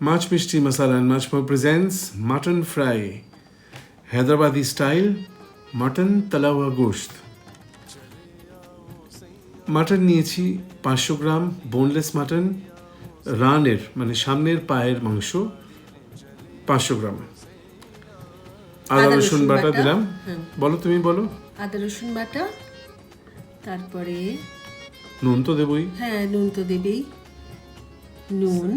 Mach Mishti Masala and Machmo presents Mutton Fry, Hyderabadi style Mutton Talawa Gosht. Mutton নিয়েছি 500 গ্রাম boneless mutton, রানের মানে সামনের পায়ের মাংস 500 গ্রাম। আদা রসুন বাটা দিলাম। বলো, তুমি বলো। আদা রসুন বাটা, তারপরে নুন তো দেবই। হ্যাঁ, নুন তো দেবেই। নুন,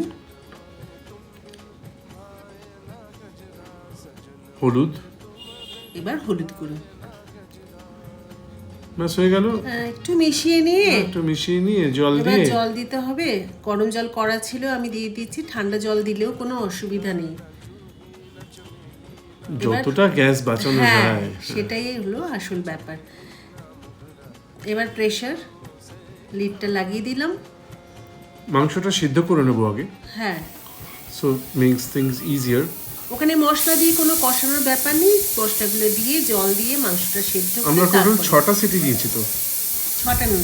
হলুদ, এবার হলুদ গুঁড়ো ব্যাস হয়ে গেল। একটু মিশিয়ে নিয়ে একটু মিশিয়ে নিয়ে জল এবার দিয়ে, জল দিতে হবে। গরম জল করা ছিল, আমি দিয়ে দিচ্ছি। ঠান্ডা জল দিলেও কোনো অসুবিধা নেই, যতটা গ্যাস বাঁচানো হ্যাঁ যায় সেটাই হলো আসল ব্যাপার। এবার প্রেসার লিডটা লাগিয়ে দিলাম। মাংসটা সিদ্ধ করে নেবো আগে, হ্যাঁ, সো মেক্স থিংস ইজিয়ার। ওখানে মশলা দিয়ে কোনো কষানোর ব্যাপার নেই। মশলাগুলো দিয়ে জল দিয়ে মাংসটা সেদ্ধ করে আমরা টোটাল তারপরে 6টা সিটি দিয়েছি তো। ছটা না,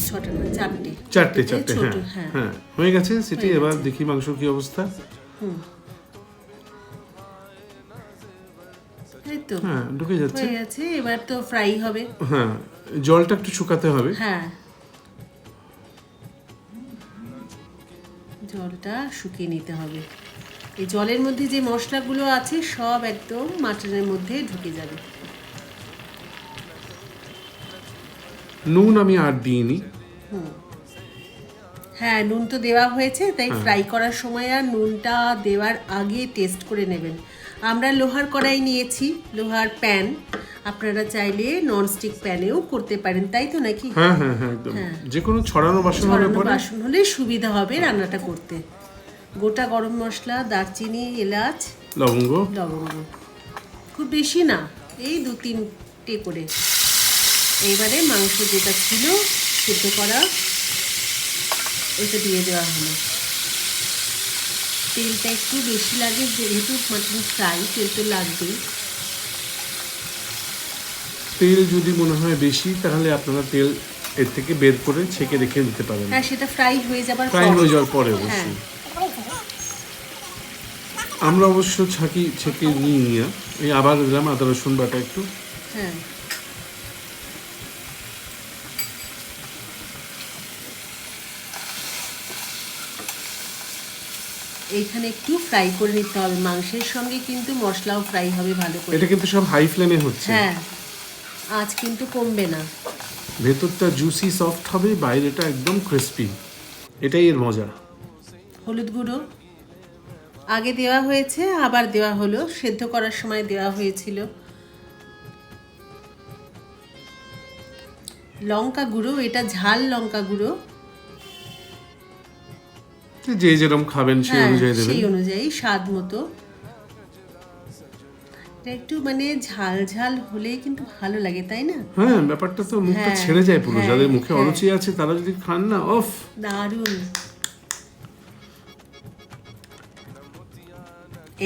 চারটে। চারটে ছোট, হ্যাঁ হ্যাঁ হয়ে গেছে সিটি। হয়ে এবার গেছে। দেখি মাংস কি অবস্থা। এই তো হ্যাঁ ঢুকে যাচ্ছে। হয়ে গেছে। এবার তো ফ্রাই হবে। হ্যাঁ, জলটা একটু শুকাতে হবে। হ্যাঁ, জলটা শুকিয়ে নিতে হবে। এই জলের মধ্যে যে মশলাগুলো আছে সব একদম মাটনের মধ্যে ঢুকে যাবে। নুন আমি আর দিইনি। হ্যাঁ, নুন তো দেওয়া হয়েছে, তাই ফ্রাই করার সময় আর নুনটা দেওয়ার আগে টেস্ট করে নেবেন। আমরা লোহার কড়াই নিয়েছি, লোহার প্যান। আপনারা চাইলে ননস্টিক প্যানেও করতে পারেন, তাই তো নাকি? হ্যাঁ হ্যাঁ হ্যাঁ একদম, যে কোনো ছড়ানো বাসন হলে ছড়ানো পরে। বাসন হলে সুবিধা হবে রান্নাটা করতে। গোটা গরম মশলা, দারচিনি, এলাচ, লবঙ্গ, লবঙ্গ, খুব বেশি না, এই 2-3টে করে। এইবারে মাংস যেটা ছিল সিদ্ধ করা, ওইটা দিয়ে দেওয়া হলো। তেলটা একটু বেশি লাগে, যেহেতু মাটন ফ্রাই, তেল তো লাগবেই। তেল যদি মনে হয় বেশি তাহলে আপনারা তেল এর থেকে বের করে ছেঁকে রেখে দিতে পারেন, হ্যাঁ, সেটা ফ্রাই হয়ে যাবার ফ্রাই পর। হয়ে যাওয়ার পরে হ্যাঁ, অবশ্যই। আমরা অবশ্য ছেঁকে নিয়ে এই আবার দিলাম আদা রসুন বাটা একটু। হ্যাঁ, এইখানে একটু ফ্রাই করে নিতে হবে। মাংসের সঙ্গে কিন্তু মশলাও ফ্রাই হবে ভালো করে। এটা কিন্তু সব হাই ফ্লেমে হচ্ছে। হ্যাঁ, আঁচ কিন্তু কমবে না। ভেতরটা জুসি সফট হবে, বাইরেটা একদম ক্রিস্পি, এটাই এর মজা। হলুদ গুঁড়ো আগে দেওয়া হয়েছে, আবার দেওয়া হলো, সেদ্ধ করার সময় দেওয়া হয়েছিল। লঙ্কা গুঁড়ো, এটা ঝাল লঙ্কা গুঁড়ো। যে যেরকম খাবেন সেই হ্যাঁ, অনুযায়ী দেবেন। সেই অনুযায়ী স্বাদ মতো। এটা একটু মানে ঝাল ঝাল হলেই কিন্তু ভালো লাগে, তাই না? হ্যাঁ, ব্যাপারটা তো মুখটা হ্যাঁ, ছেড়ে যায় পুরো। হ্যাঁ, যাদের মুখে হ্যাঁ। অরুচি আছে তারা যদি খান না, অফ, দারুণ।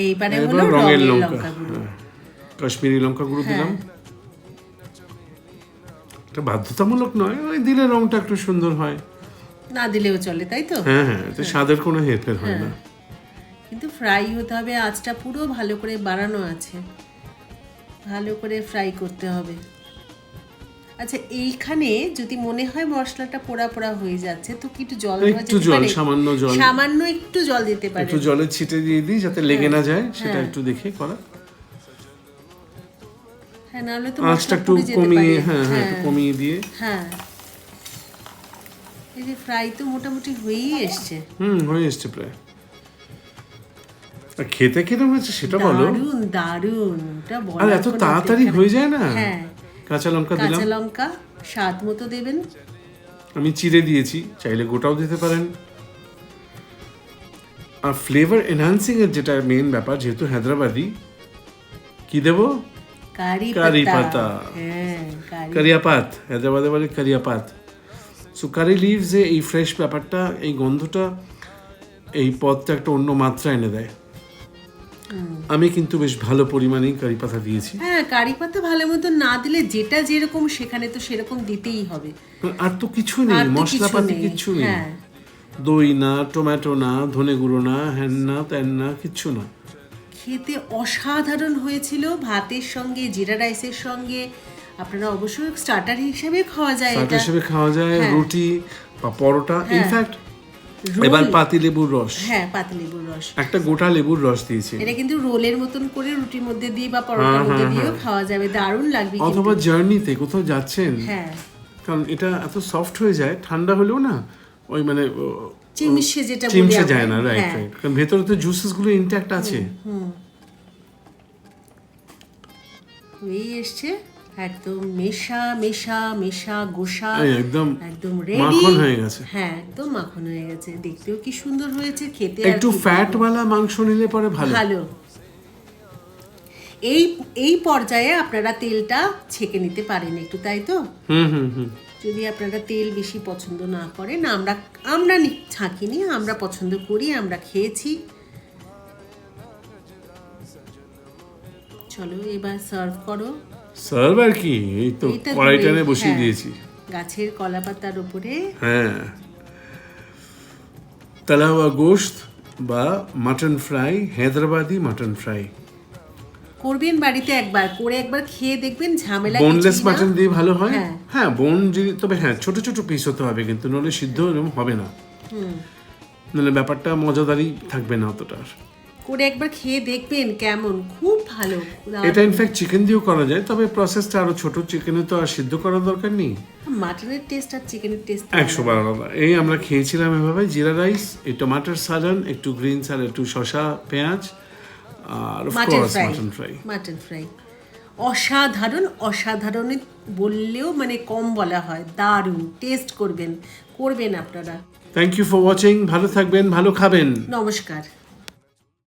এইবারে হলো এবার রঙের রঙের লঙ্কা, লঙ্কা গুঁড়ো। হ্যাঁ, কাশ্মীরি লঙ্কা গুঁড়ো হ্যাঁ। দিলাম। এটা বাধ্যতামূলক নয়, ওই দিলে রংটা একটু সুন্দর হয়। না দিলেও চলে, তাই তো? হ্যাঁ হ্যাঁ, এতে স্বাদের কোনো হেরফের হয় না। কিন্তু ফ্রাই হতে হবে, আঁচটা পুরো ভালো করে বাড়ানো আছে, ভালো করে ফ্রাই করতে হবে। আচ্ছা, এইখানে যদি মনে হয় মশলাটা পোড়া পোড়া হয়ে যাচ্ছে, তো কি একটু জল দেওয়া একটু যেতে জল, পারে? সামান্য জল, সামান্য একটু জল দিতে পারে। একটু জলের ছিটে দিয়ে দিই যাতে লেগে না যায়, সেটা হ্যাঁ। একটু দেখে করা। হ্যাঁ, নাহলে তো আঁচটা মশলা একটু পুড়ে যেতে কমিয়ে, পারে। হ্যাঁ হ্যাঁ একটু কমিয়ে দিয়ে। হ্যাঁ, এই যে ফ্রাই তো মোটামুটি হয়েই এসছে। হয়ে এসছে প্রায়। আর খেতে কিরকম হয়েছে সেটা বলো। দারুণ দারুণ, ওটা আর বলার এত কোনো তাড়াতাড়ি অপেক্ষা হয়ে নেই। যায় না। হ্যাঁ, কাঁচা লঙ্কা দিলাম, কাঁচা লঙ্কা স্বাদ মতো দেবেন। আমি চিড়ে দিয়েছি, চাইলে গোটাও দিতে পারেন। আর ফ্লেভার এনহান্সিং এর যেটা মেইন ব্যাপার, যেহেতু হায়দ্রাবাদি, কি দেবো? কারি কারি পাতা। পাতা, হ্যাঁ, কারিয়াপাত, হায়দ্রাবাদে বলে কারিয়াপাত। সো কারি লিভসে এই ফ্রেশ ব্যাপারটা, এই গন্ধটা, এই পদটা একটা অন্য মাত্রা এনে দেয়। আমি কিন্তু বেশ ভালো পরিমাণেই কারি পাতা দিয়েছি। হ্যাঁ, কারি পাতা ভালো মতো না দিলে যেটা যেরকম সেখানে তো সেরকম দিতেই হবে। আর তো কিছু নেই, আর তো কিছু মশলাপাতি নেই। কিচ্ছু নেই। হ্যাঁ, দই না, টমেটো না, ধনে গুঁড়ো না, হ্যান না, ত্যান না, কিচ্ছু না। খেতে অসাধারণ হয়েছিল, ভাতের সঙ্গে, জিরা রাইসের সঙ্গে। আপনারা অবশ্যই স্টার্টার হিসেবে খাওয়া যায় স্টার্টার এটা। হিসেবে খাওয়া যায়, হ্যাঁ। রুটি বা পরোটা। হ্যাঁ। In fact roll. এবার পাতিলেবুর রস, হ্যাঁ, পাতিলেবুর রস। একটা গোটা লেবুর রস দিয়েছি। এটা কিন্তু রোলের মতন করে রুটির মধ্যে দিয়ে বা পরোটার মধ্যে দিয়েও খাওয়া যাবে, দারুণ লাগবে কিন্তু। অথবা জার্নিতে কোথাও যাচ্ছেন, হ্যাঁ, কারণ এটা এত সফট হয়ে যায়, ঠান্ডা হলেও না ওই মানে চিমিশে যেটা বলি চিমসে আমরা। যায় না। রাইট হ্যাঁ। রাইট, কারণ ভেতরে তো জুসেস গুলো ইনট্যাক্ট আছে। হয়েই এসছে, একদম মেশা মেশা মেশা গোশা, এই একদম একদম রেডি। মাখন হয়ে গেছে। হ্যাঁ, একদম মাখন হয়ে গেছে, দেখতেও কি সুন্দর হয়েছে, খেতে আর একটু কি ফ্যাট বলবো। ওয়ালা মাংস নিলে পরে ভালো। ভালো। এই এই পর্যায়ে আপনারা তেলটা ছেঁকে নিতে পারেন একটু, তাই তো? হুম। যদি আপনারা তেল বেশি পছন্দ না করেন, আমরা ছাঁকিনি, আমরা পছন্দ করি, আমরা খেয়েছি। চলো এবার সার্ভ করো। সার্ভ আর কি, এই তো এইটা কড়াইটানে ধরে, বসিয়ে হ্যাঁ, দিয়েছি। গাছের কলা পাতার উপরে। হ্যাঁ, तला हुआ गोश्त বা mutton fry, Hyderabadi mutton fry. করবেন বাড়িতে একবার, করে একবার খেয়ে দেখবেন, ঝামেলা বোনলেস কিছুই না। মাটন দিয়ে ভালো হয়। হ্যাঁ। হ্যাঁ, বোন যদি, তবে হ্যাঁ ছোট ছোট পিস হতে হবে, কিন্তু নলে সিদ্ধ এরকম হবে না, নাহলে ব্যাপারটা মজাদারই থাকবে না অতটা। করে একবার খেয়ে দেখবেন কেমন, খুব ভালো। এটা ইনফ্যাক্ট চিকেন দিয়েও করা যায়, তবে প্রসেসটা আরো ছোট। চিকেনে তো আর সিদ্ধ করার দরকার নেই, মাটনের টেস্ট আর চিকেনের টেস্ট 100 বার আলাদা। এই আমরা খেয়েছিলাম এভাবে, জিরা রাইস, এই টমাটোর সালান, একটু গ্রিন স্যালাড, একটু শসা, পেঁয়াজ, আর mutton of course fry. Mutton fry. Mutton fry অসাধারণ, অসাধারণ বললেও মানে কম বলা হয়, দারুণ। টেস্ট করবেন আপনারা। Thank you for watching. ভালো থাকবেন, ভালো খাবেন। নমস্কার।